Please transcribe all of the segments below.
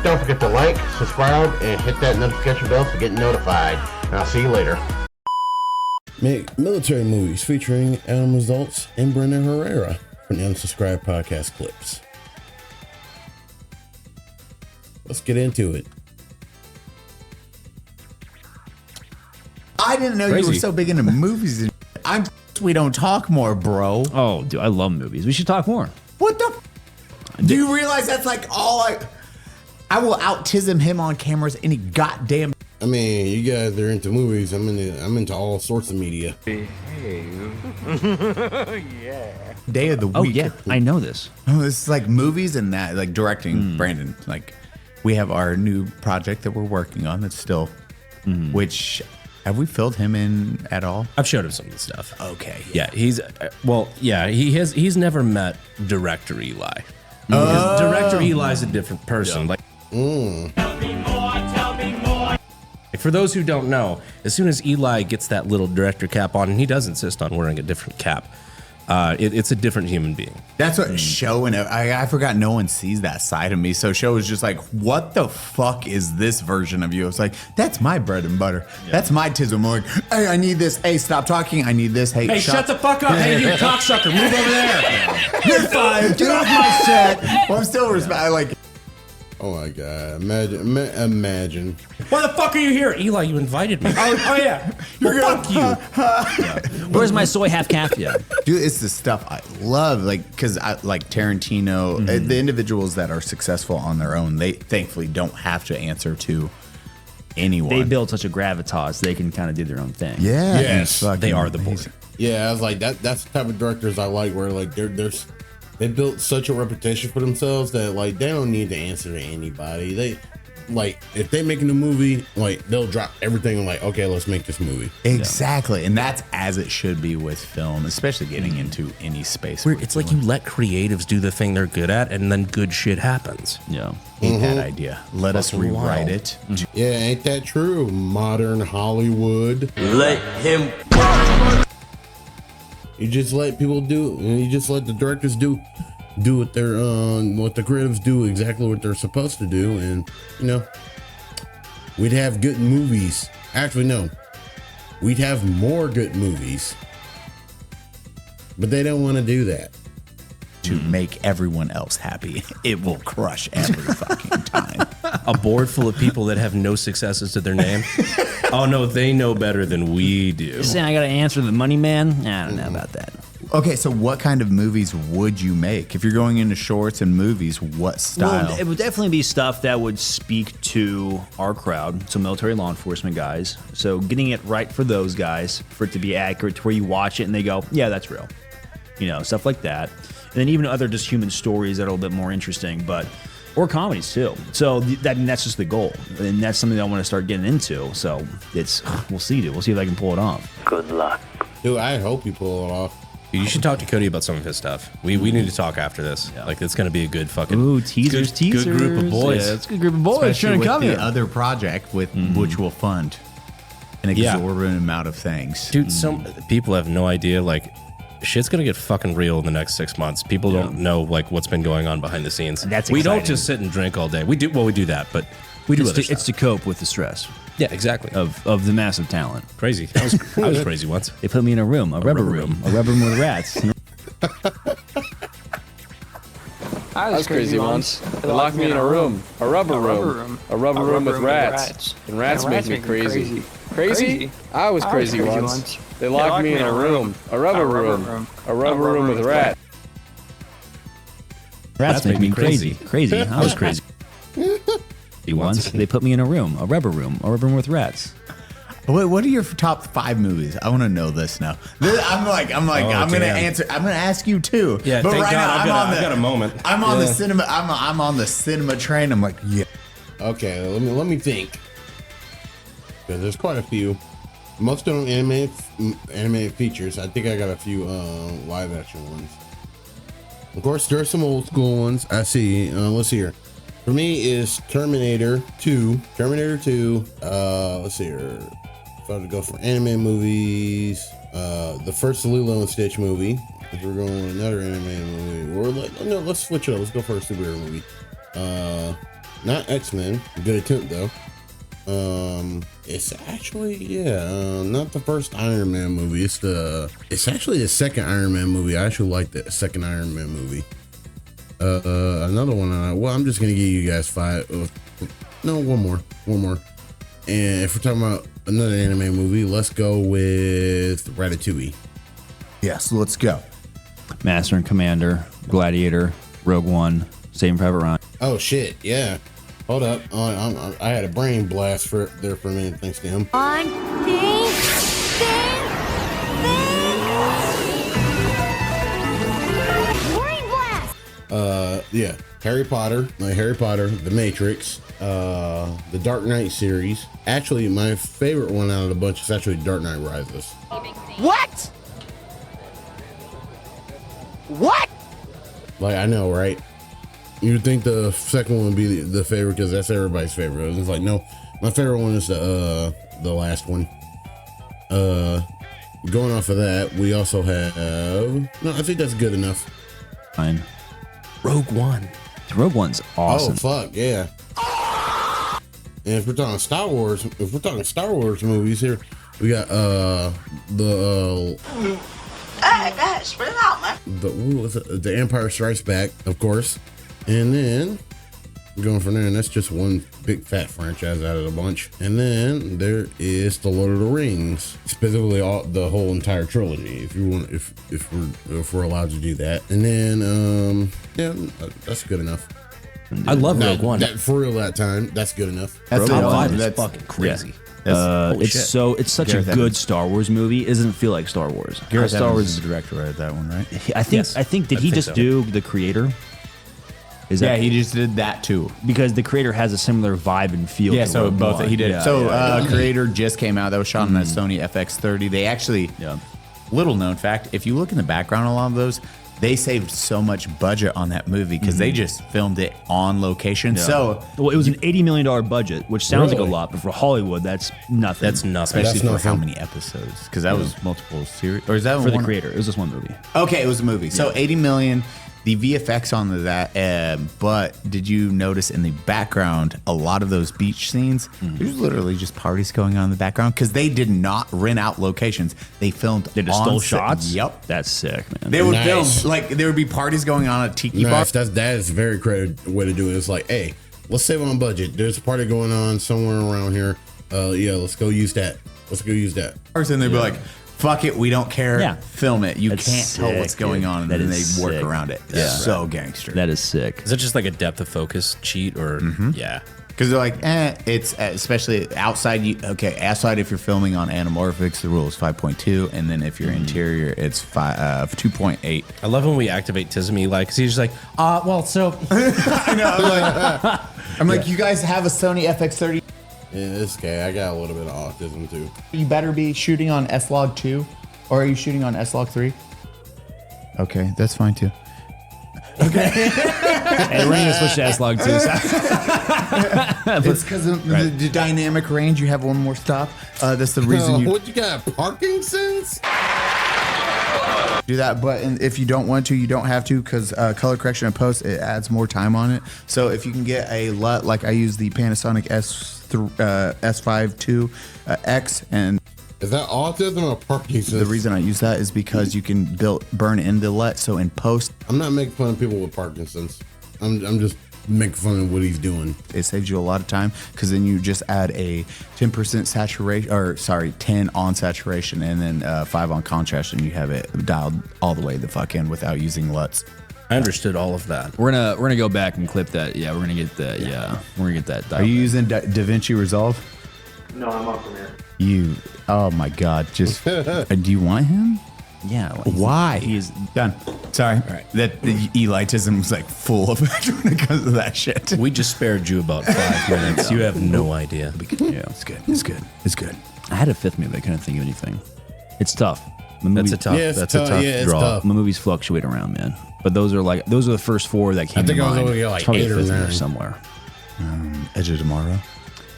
Don't forget to like, subscribe, and hit that notification bell to get notified. And I'll see you later. Make military movies featuring Adam Results and Brendan Herrera from the Unsubscribed Podcast Clips. Let's get into it. I didn't know you were so big into movies. We don't talk more, bro. Oh, dude, I love movies. We should talk more. What the? Do you realize that's like all I will out-tism him on cameras any goddamn. I mean, you guys are into movies. I'm into all sorts of media. Yeah. Day of the week. Oh, yeah, I know this. Oh, it's like movies and that, like directing. Brandon, like we have our new project that we're working on that's still, which have we filled him in at all? I've showed him some of the stuff. Okay. Yeah, he's he's never met director Eli. Director Eli's a different person. Like, tell me more. For those who don't know, as soon as Eli gets that little director cap on, and he does insist on wearing a different cap, it's a different human being. That's what Show and I forgot no one sees that side of me. So Show was just like, what the fuck is this version of you? It's like, that's my bread and butter. Yeah. That's my tism. I'm like, hey, I need this. Hey, stop talking. I need this. Hey, shut the fuck up. Hey, you cocksucker, move over there. You're fired. Get off my set. Well, I'm still like. Oh my God! Imagine. Why the fuck are you here, Eli? You invited me. Oh yeah. Fuck you. Where's my soy half calf? Yeah, dude, it's the stuff I love. Like, because I like Tarantino. The individuals that are successful on their own, they thankfully don't have to answer to anyone. They build such a gravitas; they can kind of do their own thing. Yeah. Yes. They are the board. Yeah, I was like that. That's the type of directors I like, where like they built such a reputation for themselves that like they don't need to answer to anybody. They like if they making a movie, like they'll drop everything and like, okay, let's make this movie. Exactly, and that's as it should be with film, especially getting into any space. Where it's like you let creatives do the thing they're good at, and then good shit happens. Yeah, hate that idea. Let us rewrite it. Yeah, ain't that true? Modern Hollywood. Let him. You just let people do. You just let the directors do what they're what the creatives do exactly what they're supposed to do, and we'd have good movies. Actually, no, we'd have more good movies, but they don't want to do that. To make everyone else happy, it will crush every fucking time. A board full of people that have no successes to their name. Oh no, they know better than we do. You saying I gotta answer the money man? I don't know about that. Okay, so what kind of movies would you make if you're going into shorts and movies? What style? Well, it would definitely be stuff that would speak to our crowd, so military law enforcement guys. So getting it right for those guys, for it to be accurate, to where you watch it and they go, yeah, that's real. Stuff like that. And then even other just human stories that are a little bit more interesting, or comedies too. So that's just the goal, and that's something that I want to start getting into. So we'll see, dude. We'll see if I can pull it off. Good luck. Dude, I hope you pull it off. You should talk to Cody about some of his stuff. We need to talk after this. Yeah. Like it's gonna be a good fucking teasers. Good group of boys. Yeah, it's a good group of boys Especially trying to with come the here. other project which will fund an exorbitant amount of things. Dude, some people have no idea. Like, shit's gonna get fucking real in the next 6 months. People don't know like what's been going on behind the scenes. We don't just sit and drink all day. We do that, but we do other stuff. It's to cope with the stress. Yeah, exactly. Of the massive talent. Crazy. I was crazy once. They put me in a room, a rubber room with rats. I was crazy once. They locked me in a room, a rubber room with rats. And rats make me crazy. Crazy? I was crazy once. They locked me in a room, a rubber room with rats. Rats make me crazy. Crazy. I was crazy. Once they put me in a room, a rubber room with rats. What are your top 5 movies? I want to know this now. I'm gonna answer. I'm gonna ask you too. Yeah, but thank right God now I've got a moment. I'm on the cinema. I'm on the cinema train. I'm like, yeah. Okay, let me think. Because there's quite a few. Most of them animated features. I think I got a few live action ones. Of course, there are some old school ones. I see. Let's see here. For me is Terminator 2. Let's see here. If I were to go for anime movies, the first Lilo and Stitch movie. If we're going with another anime movie, or let's switch it up. Let's go for a superhero movie. Not X-Men. Good attempt though. It's actually not the first Iron Man movie. It's actually the second Iron Man movie. I actually like the second Iron Man movie. Another one. I'm just gonna give you guys five. No, one more. And if we're talking about another anime movie, let's go with Ratatouille. Yes, let's go. Master and Commander, Gladiator, Rogue One, Saving Private Ryan. Oh shit, yeah. Hold up. I had a brain blast for a minute thanks to him. Brain blast! Yeah. Harry Potter, The Matrix, the Dark Knight series. Actually, my favorite one out of the bunch is actually Dark Knight Rises. What? What? Like, I know, right? You'd think the second one would be the favorite because that's everybody's favorite. It's like, no, my favorite one is the last one. Going off of that, we also have, no, I think that's good enough. Fine. Rogue One. Rogue One's awesome. Oh, fuck, yeah. And if we're talking Star Wars movies here, we got Guys, spit it out, man. the Empire Strikes Back, of course, and then going from there, and that's just one big fat franchise out of the bunch. And then there is the Lord of the Rings, specifically the whole entire trilogy, if you want, if we're allowed to do that. And then that's good enough. I love Rogue One. That for real that time, that's good enough. That's Rogue the One one. is That's fucking crazy. holy It's shit. it's such Gareth a good Evans. Star Wars movie. It doesn't feel like Star Wars. Gareth Star Evans Wars. is the director of that one, right? I think. Yes. I think. Did I he think just so. do the creator? Is Yeah, that he just did that too. because the creator has a similar vibe and feel? Yeah, to so Rogue both One. he did. Yeah, Creator just came out. That was shot on that Sony FX30. They actually, Yeah. little known fact, if you look in the background, a lot of those, they saved so much budget on that movie because they just filmed it on location. Yeah. So well, it was an $80 million budget, which sounds like Really? a lot, but for Hollywood, that's nothing. That's nothing. especially That's for how nothing. many episodes, because that was multiple series, or is that for the one? creator. It was just one movie. Okay, it was a movie. So 80 million. The VFX on that, but did you notice in the background a lot of those beach scenes? There's literally just parties going on in the background because they did not rent out locations. They filmed. They just on stole set. shots. Yep. That's sick, man. They would Nice. film like there would be parties going on at tiki bar. Nice. That is a very creative way to do it. It's like, hey, let's save on budget. There's a party going on somewhere around here. Let's go use that. And they'd be like, "Fuck it, we don't care. Yeah. Film it. You That's can't tell what's sick, going dude. on." And That then they is work sick. around it. Yeah. So gangster. That is sick. Is it just like a depth of focus cheat or yeah? Because they're like, it's especially outside. Outside if you're filming on anamorphics, the rule is 5.2, and then if you're interior, it's 2.8. I love when we activate Tism Eli because he's just like, so I know. I'm like, you guys have a Sony FX30. Yeah, it's okay. I got a little bit of autism too. You better be shooting on S-Log 2, or are you shooting on S-Log 3? Okay, that's fine too. Hey, we're gonna switch to S-Log too. It's because of the dynamic range. You have one more stop. That's the reason you What you got? Parking sense? do that. But if you don't want to, you don't have to, because color correction and post, it adds more time on it. So if you can get a LUT, like I use the Panasonic S5 II X, and Is that autism or parking sense? the reason I use that is because you can burn in the LUT. So in post, I'm not making fun of people with Parkinson's. I'm just making fun of what he's doing. it saves you a lot of time, because then you just add a 10% saturation, or sorry, 10 on saturation, and then 5 on contrast, and you have it dialed all the way the fuck in without using LUTs. I understood all of that. We're gonna go back and clip that. Yeah, we're gonna get that. Yeah, we're gonna get that. Are you using DaVinci Resolve? No, I'm on Premiere. You, oh my God, just, do you want him? Yeah. Why? He's Done. Sorry. All right. That the Elitism was like full effect when it comes to that shit. We just spared you about 5 minutes. You have no idea. Yeah. It's good. It's good. It's good. I had a fifth movie. I couldn't think of anything. It's tough. That's a tough. Yeah, it's that's tough. a tough Yeah, it's draw. tough. My movies fluctuate around, man. But those are the first 4 that came I think to I was mind. only get like It's probably 8 a or fifth in there 9. somewhere. Edge of Tomorrow.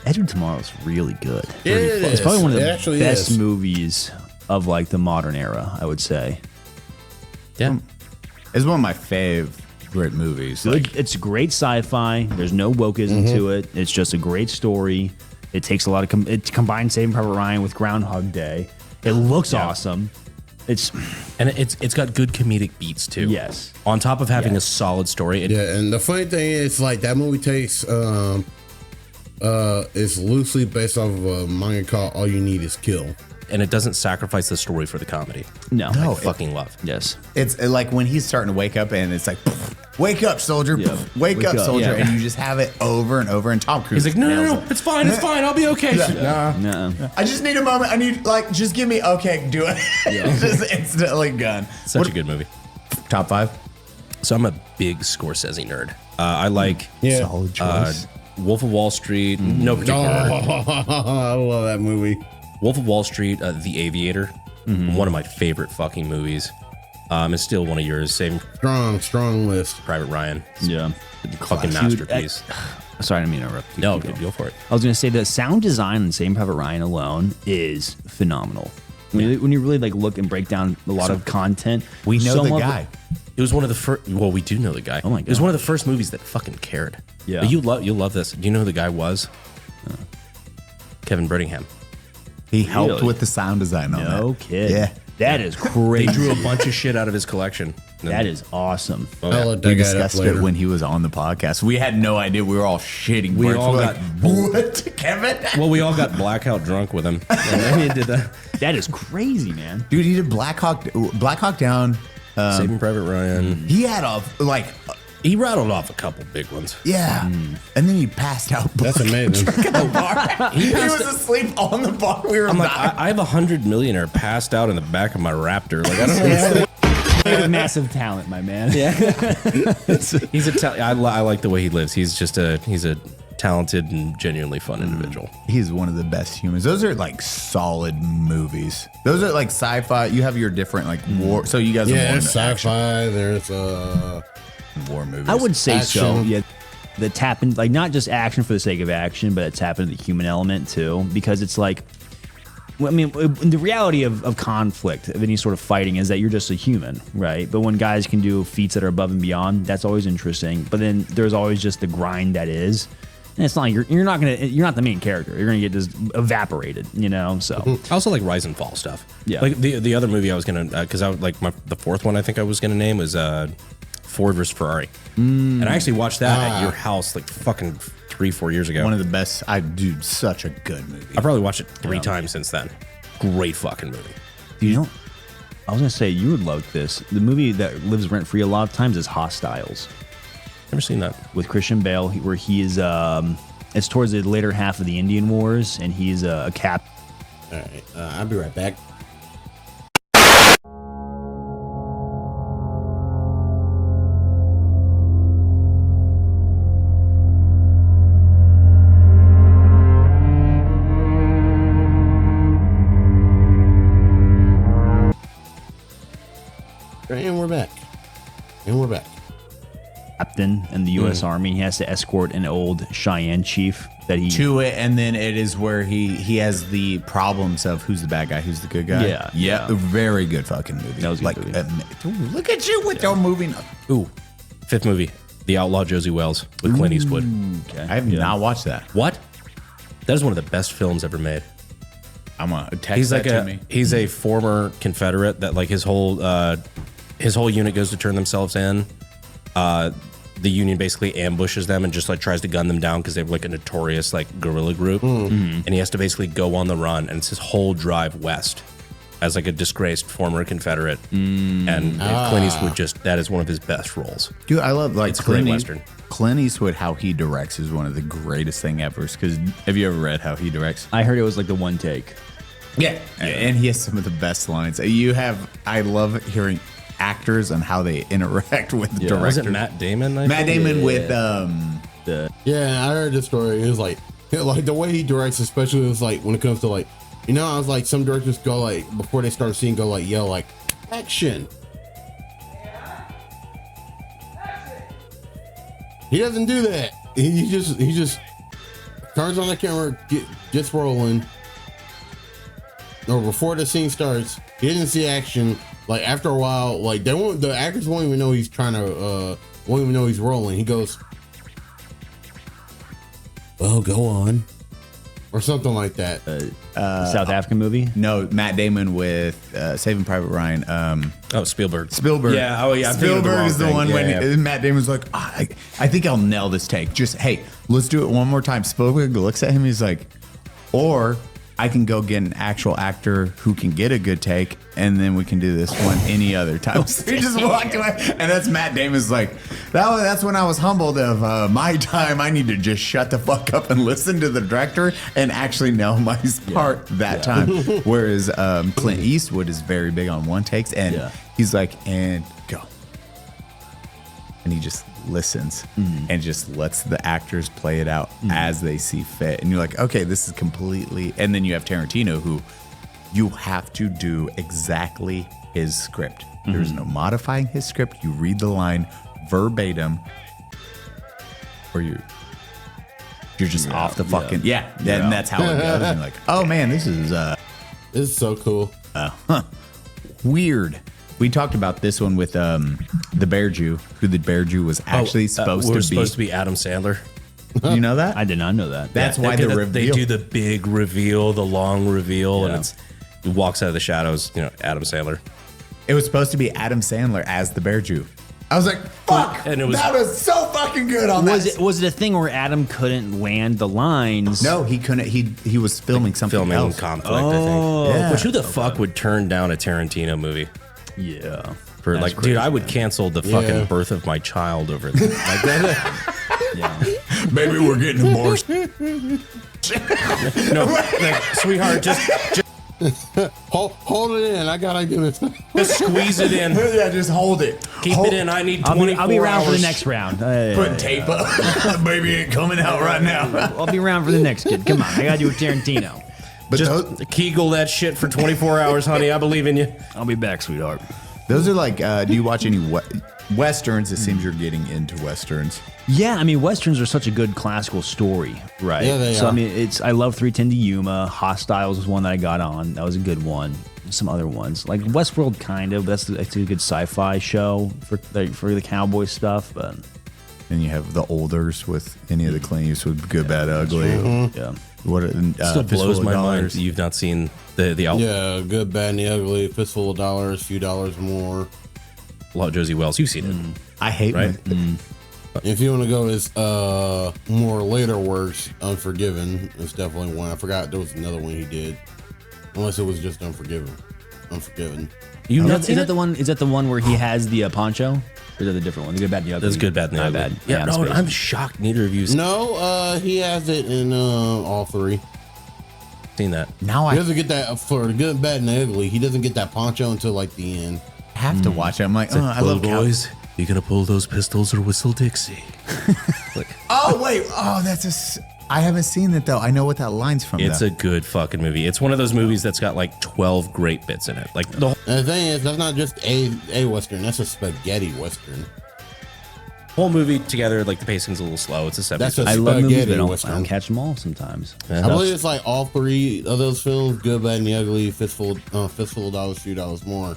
Edge of Tomorrow is really good. Yeah, it It's is. probably one of It the actually best is. movies of like the modern era, I would say. Yeah. It's one of my fave great movies. It's great sci-fi. There's no wokeism to it. It's just a great story. It takes a lot of it combines Saving Private Ryan with Groundhog Day. It looks awesome. It's got good comedic beats too. Yes. On top of having a solid story. And the funny thing is, like, that movie takes is loosely based off of a manga called All You Need Is Kill. And it doesn't sacrifice the story for the comedy. No. I fucking love. Yes. It's like when he's starting to wake up and it's like, wake up, soldier. Yeah. Wake up, soldier. Yeah. And you just have it over and over. And Tom Cruise. He's like, no, it's fine, I'll be okay. No. I just need a moment. I need, like, just give me, okay, do it. It's just instantly gone. Such a good movie. Top 5? So I'm a big Scorsese nerd. I like Solid choice. Wolf of Wall Street. No particular order. I love that movie. Wolf of Wall Street, The Aviator. One of my favorite fucking movies. It's still one of yours. Saving Strong list. Private Ryan. Yeah. Fucking masterpiece. Sorry, I didn't mean to interrupt. No, go for it. I was going to say the sound design in Saving Private Ryan alone is phenomenal. When you really like look and break down a lot of content, We know the guy. It was one of the first. Well, we do know the guy. Oh my It was one of the gosh. first movies that fucking cared. Yeah. But you'll love this. Do you know who the guy was? Kevin Brittingham. He helped Really? with the sound design on that. No kid. Yeah. That is They crazy. drew a bunch of shit out of his collection. That is awesome. I'll let We that guy up discussed later. it when he was on the podcast. We had no idea. We were all shitting. We bricks. all We're got what? Kevin? Well, we all got blackout drunk with him. And then he did that. That is crazy, man. Dude, he did Black Hawk Down. Saving Private Ryan. He had a, like, He rattled off a couple big ones. yeah. And then he passed out. That's amazing. At the bar. he was asleep on the bar. We were I'm like, not. I have 100 millionaire passed out in the back of my Raptor. Like, I don't know. You have massive talent, my man. Yeah. He's I like the way he lives. He's a talented and genuinely fun individual. He's one of the best humans. Those are like solid movies. Those are like sci-fi. You have your different like war. So you guys are more Yeah, into sci-fi. There's war movies. I would say so. Action. Yeah. The tap in, like, not just action for the sake of action, but tap into the human element too, because it's like, well, I mean, the reality of conflict, of any sort of fighting, is that you're just a human, right? But when guys can do feats that are above and beyond, that's always interesting. But then there's always just the grind that is. And it's not like you're not the main character. You're gonna get just evaporated, you know. So I also like Rise and Fall stuff. Yeah. Like the other movie I was gonna because I would like the fourth one I think I was gonna name was Ford vs Ferrari, and I actually watched that at your house like fucking 3-4 years ago. one of the best. I do such a good movie. I probably watched it 3 times since then. Great fucking movie. you know, I was gonna say you would love this. The movie that lives rent free a lot of times is Hostiles Never seen that. with Christian Bale, where he is. It's towards the later half of the Indian Wars, and he's a cap. all right. I'll be right back. And we're back. Captain in the U.S. Army. He has to escort an old Cheyenne chief that he. To it, and then it is where he has the problems of who's the bad guy, who's the good guy. Yeah. Very good fucking movie. That was a good movie. Dude, look at you with your movie. Ooh, 5th movie, The Outlaw Josie Wells with Clint Eastwood. Okay. I have not watched that. What? That is one of the best films ever made. I'm gonna text He's that like to me. he's a former Confederate that like his whole unit goes to turn themselves in. The Union basically ambushes them and just like tries to gun them down because they have like a notorious like guerrilla group, and he has to basically go on the run, and it's his whole drive west as like a disgraced former Confederate, and Clint Eastwood that is one of his best roles. Dude, I love like It's a great Clint Western. Clint Eastwood, how he directs is one of the greatest thing ever. Because have you ever read how he directs? I heard it was like the one take. Yeah, and he has some of the best lines. I love hearing actors and how they interact with the director. Was it Matt Damon? Matt Damon with Yeah, I heard the story. It was like the way he directs, especially was like when it comes to like, you know, I was like some directors go like before they start a scene go like yell like action. He doesn't do that. He just turns on the camera, gets rolling. Or before the scene starts, he doesn't see action. Like after a while, like the actors won't even know he's trying to won't even know he's rolling. He goes, well, go on, or something like that. South African movie? No, Matt Damon with Saving Private Ryan. Spielberg. Yeah. Oh, yeah. I'm thinking of Spielberg is the wrong one thing. when Matt Damon's like, I think I'll nail this take. Just, hey, let's do it one more time. Spielberg looks at him. He's like, or I can go get an actual actor who can get a good take, and then we can do this one any other time. So he just walked away, and that's Matt Damon's like, that's when I was humbled of my time. I need to just shut the fuck up and listen to the director and actually nail my part that time. Whereas Clint Eastwood is very big on one takes, and he's like, and go. And he just listens and just lets the actors play it out as they see fit. And you're like, okay, this is completely. And then you have Tarantino, who you have to do exactly his script. There's no modifying his script. You read the line verbatim, or you're just off the fucking and that's how it goes. And you're like, oh man, this is so cool. Weird. We talked about this one with the Bear Jew, who the Bear Jew was actually supposed to be Adam Sandler. You know that? I did not know that. That's why the reveal. They do the big reveal, the long reveal, and he walks out of the shadows. Adam Sandler. It was supposed to be Adam Sandler as the Bear Jew. I was like, fuck, and that was so fucking good on that. Was it a thing where Adam couldn't land the lines? No, he couldn't. He was filming something else. Conflict, I think. Yeah. Which who the fuck would turn down a Tarantino movie? Yeah. For like, dude, I would cancel the fucking birth of my child over that. Like that. Maybe we're getting divorced. No, like, sweetheart, just hold it in. I gotta do this. just squeeze it in. Yeah, just hold it. Keep it in. I need 24 I'll be around hours. for the next round. Put tape up. Baby ain't coming out right now. I'll be around for the next kid. Come on, I gotta do with Tarantino. But Just Kegel that shit for 24 hours, honey. I believe in you. I'll be back, sweetheart. those are like, do you watch any Westerns? It seems you're getting into Westerns. Yeah, I mean, Westerns are such a good classical story, right? Yeah, they so, are. I mean, I love 310 to Yuma. Hostiles was one that I got on. That was a good one. Some other ones. Like Westworld, kind of. That's a good sci-fi show for the cowboy stuff, but... And you have the Olders with any of the Clint Eastwood, Good, Bad, Ugly. Yeah. What Still blows my mind that you've not seen the album. Yeah, Good, Bad, and the Ugly, Fistful of Dollars, Few Dollars More. A lot of Josie Wells. You've seen it. I hate Right? If you want to go his more later works, Unforgiven is definitely one. I forgot there was another one he did, unless it was just Unforgiven. You've not Is seen that it? the one? Is that the one where he has the poncho? Or is that the different one? The Good, Bad, and the Ugly. That's Good, Bad, and the My Ugly. bad. Yeah, no, spacing. I'm shocked neither of you've No, he has it in all three. seen that. Now He I doesn't get that for the Good, Bad, and the Ugly. He doesn't get that poncho until like the end. have to watch it. I'm like, I love boys. You gonna pull those pistols or whistle Dixie? Oh wait, I haven't seen it though. I know what that line's from. It's though. a good fucking movie. It's one of those movies that's got like 12 great bits in it. Like the And the thing is, that's not just a Western. That's a spaghetti Western. whole movie together, like the pacing's a little slow. It's a 70s. That's a I love movies, spaghetti but I Western. don't catch them all sometimes. I believe it's like all three of those films, Good, Bad, and the Ugly, Fistful of Dollars, Few Dollars More,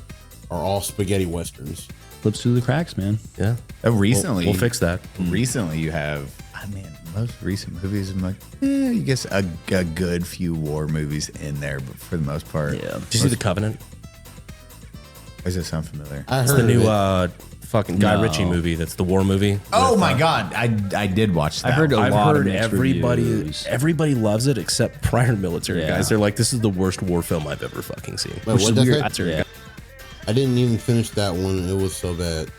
are all spaghetti Westerns. Slips through the cracks, man. Yeah. Recently, We'll fix that. Recently, you have. I mean, most recent movies. I'm like, you guess a good few war movies in there, but for the most part, Yeah. Did you see The Covenant? Does that sound familiar? I It's heard the new of it. fucking Guy No. Ritchie movie. That's the war movie. Oh with, my god, I did watch that. I've heard one. a lot of heard mixed everybody reviews. loves it except prior military Yeah. guys. They're like, this is the worst war film I've ever fucking seen. Wait, Which is what'd that weird. say? Yeah. I didn't even finish that one. It was so bad.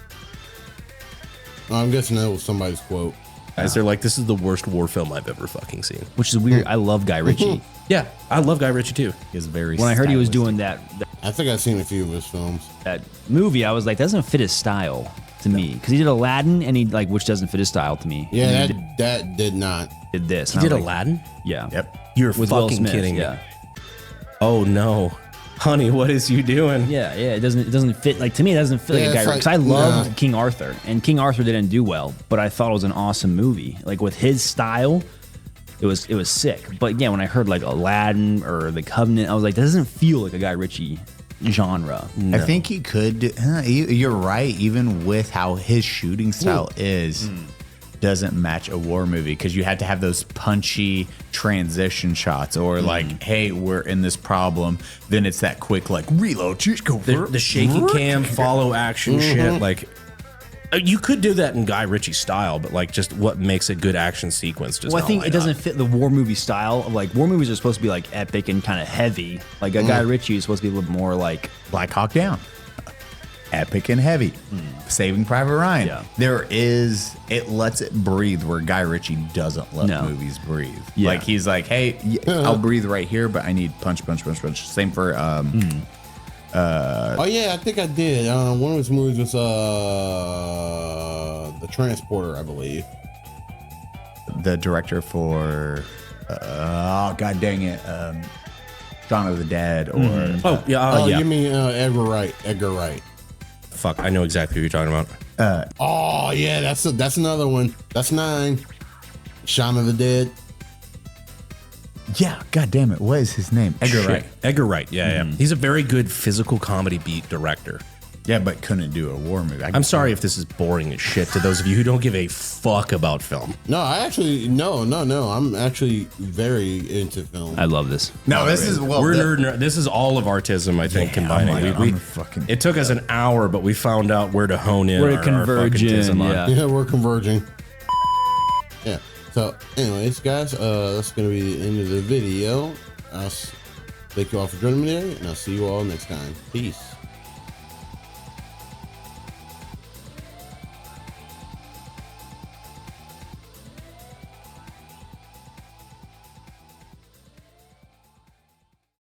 I'm guessing that was somebody's quote. Guys, they're like, this is the worst war film I've ever fucking seen. Which is weird. I love Guy Ritchie. Yeah, I love Guy Ritchie too. Is very. When I heard he was stylistic. doing I think I've seen a few of his films. that movie, I was like, that doesn't fit his style to me. Because he did Aladdin, and which doesn't fit his style to me. Yeah, And he that did not. did this. He and I did was like, Aladdin? Yeah. Yep. You're With Will fucking Smith, kidding me. yeah. Oh no. Honey, what is you doing? Yeah, it doesn't fit, like, to me, it doesn't fit Yeah, like a Guy it's Ritchie. like- Because I loved yeah. King Arthur, and King Arthur didn't do well, but I thought it was an awesome movie. Like, with his style, it was sick. But yeah, when I heard like Aladdin or The Covenant, I was like, that doesn't feel like a Guy Ritchie genre. I think he could. You're right. Even with how his shooting style is, doesn't match a war movie because you had to have those punchy transition shots or like, hey, we're in this problem. Then it's that quick like reload. Just go for The shaky cam, follow action shit. Like, you could do that in Guy Ritchie style, but like, just what makes a good action sequence? Just Well, I think it doesn't fit the war movie style. Of like, war movies are supposed to be like epic and kind of heavy. Like a Guy Ritchie is supposed to be a little more like Black Hawk Down. Epic and heavy. Saving Private Ryan. Yeah. It lets it breathe where Guy Ritchie doesn't let movies breathe. Yeah. Like he's like, hey, I'll breathe right here, but I need punch. Same for oh yeah, I think I did. One of his movies was The Transporter, I believe. the director for god dang it, Dawn of the Dead or You mean Edgar Wright? Fuck, I know exactly who you're talking about. Oh yeah, that's another one. That's 9. Shaun of the Dead. yeah, god damn it, what is his name? Edgar Shit. Wright. Edgar Wright, yeah. He's a very good physical comedy beat director. Yeah, but couldn't do a war movie. I'm sorry if this is boring as shit to those of you who don't give a fuck about film. No, I actually no. I'm actually very into film. I love this. No, this is This is all of artism, I think, combining. It took us an hour, but we found out where to hone in. We're converging. Yeah, we're converging. Yeah. So, anyways, guys, that's gonna be the end of the video. Thank you all for joining me today, and I'll see you all next time. Peace.